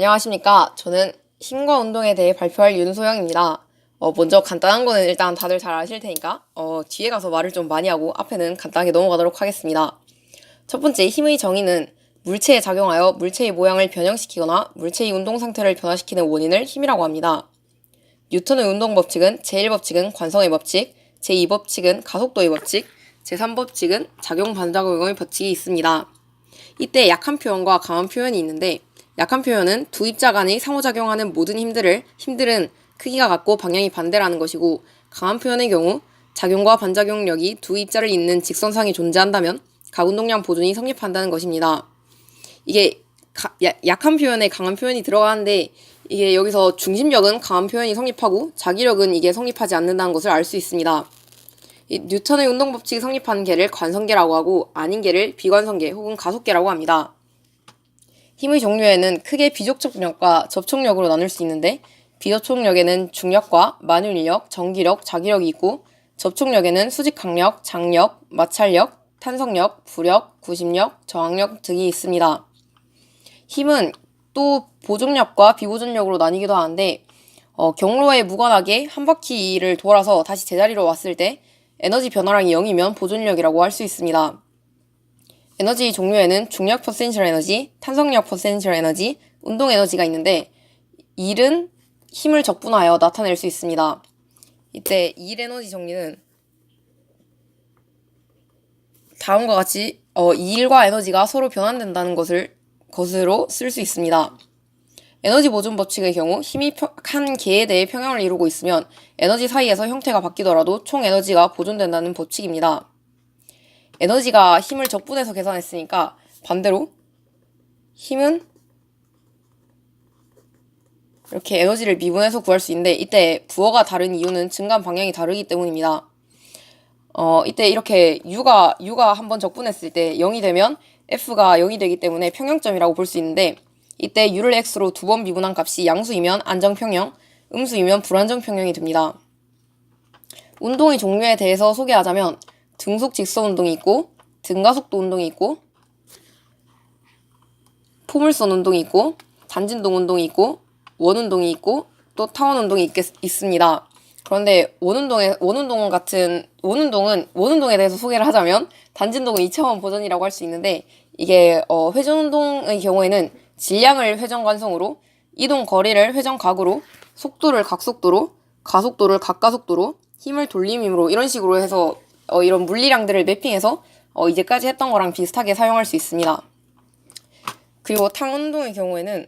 안녕하십니까. 저는 힘과 운동에 대해 발표할 윤소영입니다. 먼저 간단한 거는 일단 다들 잘 아실 테니까 뒤에 가서 말을 좀 많이 하고 앞에는 간단하게 넘어가도록 하겠습니다. 첫 번째, 힘의 정의는 물체에 작용하여 물체의 모양을 변형시키거나 물체의 운동 상태를 변화시키는 원인을 힘이라고 합니다. 뉴턴의 운동 법칙은 제1법칙은 관성의 법칙, 제2법칙은 가속도의 법칙, 제3법칙은 작용-반작용의 법칙이 있습니다. 이때 약한 표현과 강한 표현이 있는데, 약한 표현은 두 입자 간의 상호작용하는 모든 힘들은 크기가 같고 방향이 반대라는 것이고, 강한 표현의 경우 작용과 반작용력이 두 입자를 잇는 직선상이 존재한다면 각 운동량 보존이 성립한다는 것입니다. 이게 약한 표현에 강한 표현이 들어가는데, 이게 여기서 중심력은 강한 표현이 성립하고 자기력은 이게 성립하지 않는다는 것을 알 수 있습니다. 이 뉴턴의 운동 법칙이 성립하는 계를 관성계라고 하고 아닌 계를 비관성계 혹은 가속계라고 합니다. 힘의 종류에는 크게 비접촉력과 접촉력으로 나눌 수 있는데, 비접촉력에는 중력과 만유인력, 전기력, 자기력이 있고, 접촉력에는 수직항력, 장력, 마찰력, 탄성력, 부력, 구심력, 저항력 등이 있습니다. 힘은 또 보존력과 비보존력으로 나뉘기도 하는데, 경로에 무관하게 한 바퀴를 돌아서 다시 제자리로 왔을 때 에너지 변화량이 0이면 보존력이라고 할 수 있습니다. 에너지 종류에는 중력 포텐셜 에너지, 탄성력 포텐셜 에너지, 운동 에너지가 있는데, 일은 힘을 적분하여 나타낼 수 있습니다. 이때 일 에너지 정리는 다음과 같이 일과 에너지가 서로 변환된다는 것으로 쓸 수 있습니다. 에너지 보존 법칙의 경우 힘이 한 개에 대해 평형을 이루고 있으면 에너지 사이에서 형태가 바뀌더라도 총 에너지가 보존된다는 법칙입니다. 에너지가 힘을 적분해서 계산했으니까 반대로 힘은 이렇게 에너지를 미분해서 구할 수 있는데, 이때 부호가 다른 이유는 증가한 방향이 다르기 때문입니다. 이때 이렇게 U가 한번 적분했을 때 0이 되면 F가 0이 되기 때문에 평형점이라고 볼 수 있는데, 이때 U를 X로 두 번 미분한 값이 양수이면 안정평형, 음수이면 불안정평형이 됩니다. 운동의 종류에 대해서 소개하자면 등속 직선 운동이 있고, 등가속도 운동이 있고, 포물선 운동이 있고, 단진동 운동이 있고, 원운동이 있고, 또 타원 운동이 있습니다. 그런데 원운동에 대해서 소개를 하자면 단진동은 2차원 버전이라고 할 수 있는데, 이게 회전 운동의 경우에는 질량을 회전 관성으로, 이동 거리를 회전 각으로, 속도를 각속도로, 가속도를 각가속도로, 힘을 돌림힘으로 이런 식으로 해서 이런 물리량들을 매핑해서 이제까지 했던 거랑 비슷하게 사용할 수 있습니다. 그리고 탕운동의 경우에는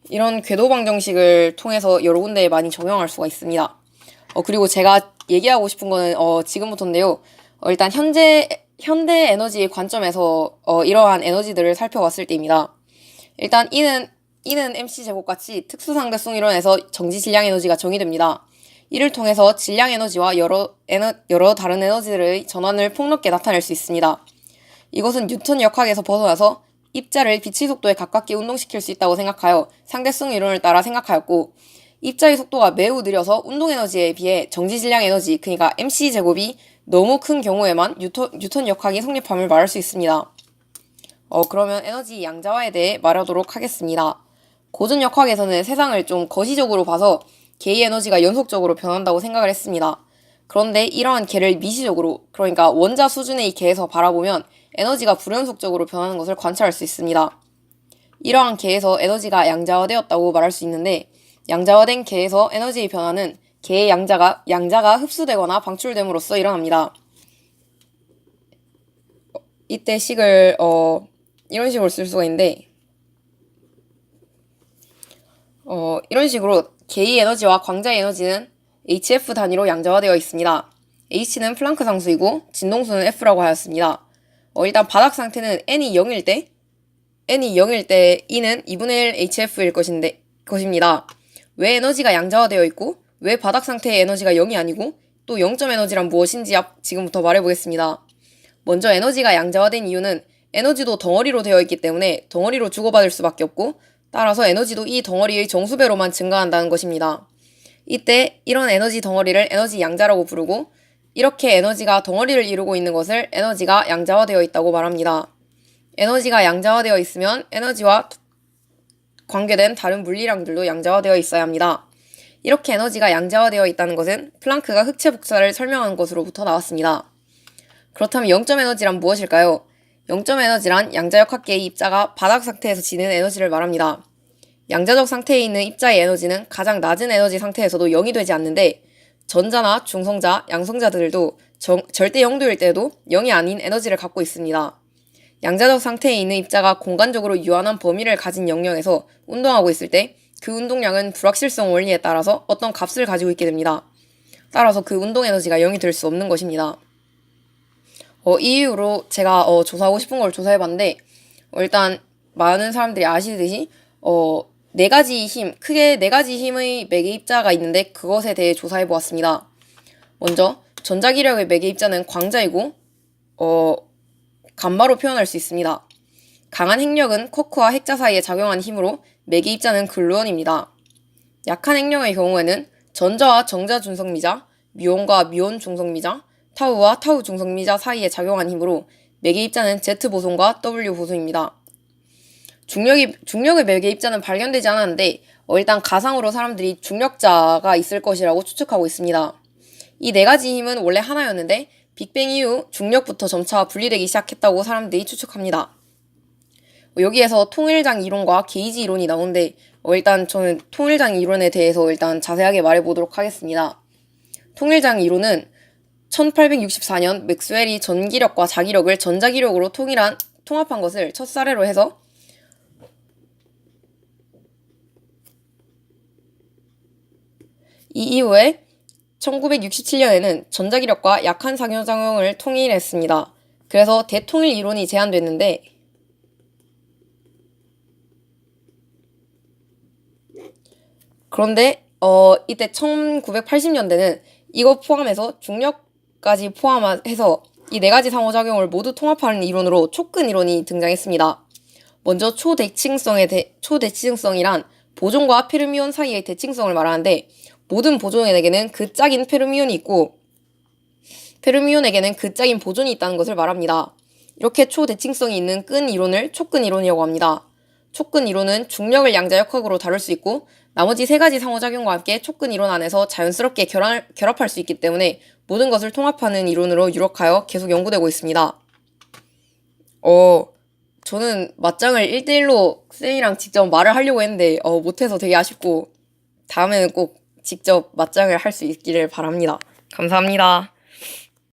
이런 궤도 방정식을 통해서 여러 군데에 많이 적용할 수가 있습니다. 그리고 제가 얘기하고 싶은 거는 지금부터인데요. 일단 현대 에너지의 관점에서 이러한 에너지들을 살펴봤을 때입니다. 일단 E는 mc 제곱같이 특수상대성 이론에서 정지 질량 에너지가 정의됩니다. 이를 통해서 질량 에너지와 여러 다른 에너지들의 전환을 폭넓게 나타낼 수 있습니다. 이것은 뉴턴 역학에서 벗어나서 입자를 빛의 속도에 가깝게 운동시킬 수 있다고 생각하여 상대성 이론을 따라 생각하였고, 입자의 속도가 매우 느려서 운동 에너지에 비해 정지 질량 에너지, 그러니까 mc제곱이 너무 큰 경우에만 뉴턴 역학이 성립함을 말할 수 있습니다. 그러면 에너지 양자화에 대해 말하도록 하겠습니다. 고전 역학에서는 세상을 좀 거시적으로 봐서 개의 에너지가 연속적으로 변한다고 생각을 했습니다. 그런데 이러한 개를 미시적으로, 그러니까 원자 수준의 개에서 바라보면 에너지가 불연속적으로 변하는 것을 관찰할 수 있습니다. 이러한 개에서 에너지가 양자화되었다고 말할 수 있는데, 양자화된 개에서 에너지의 변화는 개의 양자가 흡수되거나 방출됨으로써 일어납니다. 이때 식을 이런 식으로 쓸 수가 있는데, 이런 식으로 개의 에너지와 광자의 에너지는 HF 단위로 양자화되어 있습니다. H는 플랑크 상수이고 진동수는 F라고 하였습니다. 일단 바닥 상태는 N이 0일 때 E는 2분의 1 HF일 것입니다. 왜 에너지가 양자화되어 있고 왜 바닥 상태의 에너지가 0이 아니고 또 0점 에너지란 무엇인지 지금부터 말해보겠습니다. 먼저 에너지가 양자화된 이유는 에너지도 덩어리로 되어 있기 때문에 덩어리로 주고받을 수밖에 없고, 따라서 에너지도 이 덩어리의 정수배로만 증가한다는 것입니다. 이때 이런 에너지 덩어리를 에너지 양자라고 부르고, 이렇게 에너지가 덩어리를 이루고 있는 것을 에너지가 양자화되어 있다고 말합니다. 에너지가 양자화되어 있으면 에너지와 관계된 다른 물리량들도 양자화되어 있어야 합니다. 이렇게 에너지가 양자화되어 있다는 것은 플랑크가 흑체 복사를 설명한 것으로부터 나왔습니다. 그렇다면 0점 에너지란 무엇일까요? 0점 에너지란 양자역학계의 입자가 바닥 상태에서 지닌 에너지를 말합니다. 양자적 상태에 있는 입자의 에너지는 가장 낮은 에너지 상태에서도 0이 되지 않는데 전자나 중성자, 양성자들도 절대 0도일 때도 0이 아닌 에너지를 갖고 있습니다. 양자적 상태에 있는 입자가 공간적으로 유한한 범위를 가진 영역에서 운동하고 있을 때 그 운동량은 불확실성 원리에 따라서 어떤 값을 가지고 있게 됩니다. 따라서 그 운동 에너지가 0이 될 수 없는 것입니다. 이 이유로 제가 조사하고 싶은 걸 조사해봤는데 일단 많은 사람들이 아시듯이 네 가지 힘, 크게 네 가지 힘의 매개 입자가 있는데 그것에 대해 조사해보았습니다. 먼저 전자기력의 매개 입자는 광자이고 감마로 표현할 수 있습니다. 강한 핵력은 쿼크와 핵자 사이에 작용한 힘으로 매개 입자는 글루온입니다. 약한 핵력의 경우에는 전자와 정자 중성미자, 뮤온과 뮤온 중성미자, 타우와 타우 중성미자 사이에 작용한 힘으로 매개 입자는 Z 보손과 W 보손입니다. 중력의 매개 입자는 발견되지 않았는데 일단 가상으로 사람들이 중력자가 있을 것이라고 추측하고 있습니다. 이 네 가지 힘은 원래 하나였는데 빅뱅 이후 중력부터 점차 분리되기 시작했다고 사람들이 추측합니다. 여기에서 통일장 이론과 게이지 이론이 나오는데 일단 저는 통일장 이론에 대해서 일단 자세하게 말해보도록 하겠습니다. 통일장 이론은 1864년 맥스웰이 전기력과 자기력을 전자기력으로 통합한 것을 첫 사례로 해서 이 이후에 1967년에는 전자기력과 약한 상호작용을 통일했습니다. 그래서 대통일 이론이 제안됐는데 그런데 이때 1980년대는 이거 포함해서 중력까지 포함해서 이 네 가지 상호작용을 모두 통합하는 이론으로 촉근 이론이 등장했습니다. 먼저 초대칭성이란 보존과 페르미온 사이의 대칭성을 말하는데 모든 보존에게는 그 짝인 페르미온이 있고 페르미온에게는 그 짝인 보존이 있다는 것을 말합니다. 이렇게 초대칭성이 있는 끈 이론을 촉근 이론이라고 합니다. 촉근 이론은 중력을 양자역학으로 다룰 수 있고 나머지 세 가지 상호작용과 함께 촉근 이론 안에서 자연스럽게 결합할 수 있기 때문에 모든 것을 통합하는 이론으로 유력하여 계속 연구되고 있습니다. 저는 맞짱을 1대1로 쌤이랑 직접 말을 하려고 했는데 못해서 되게 아쉽고 다음에는 꼭 직접 맞짱을 할 수 있기를 바랍니다. 감사합니다.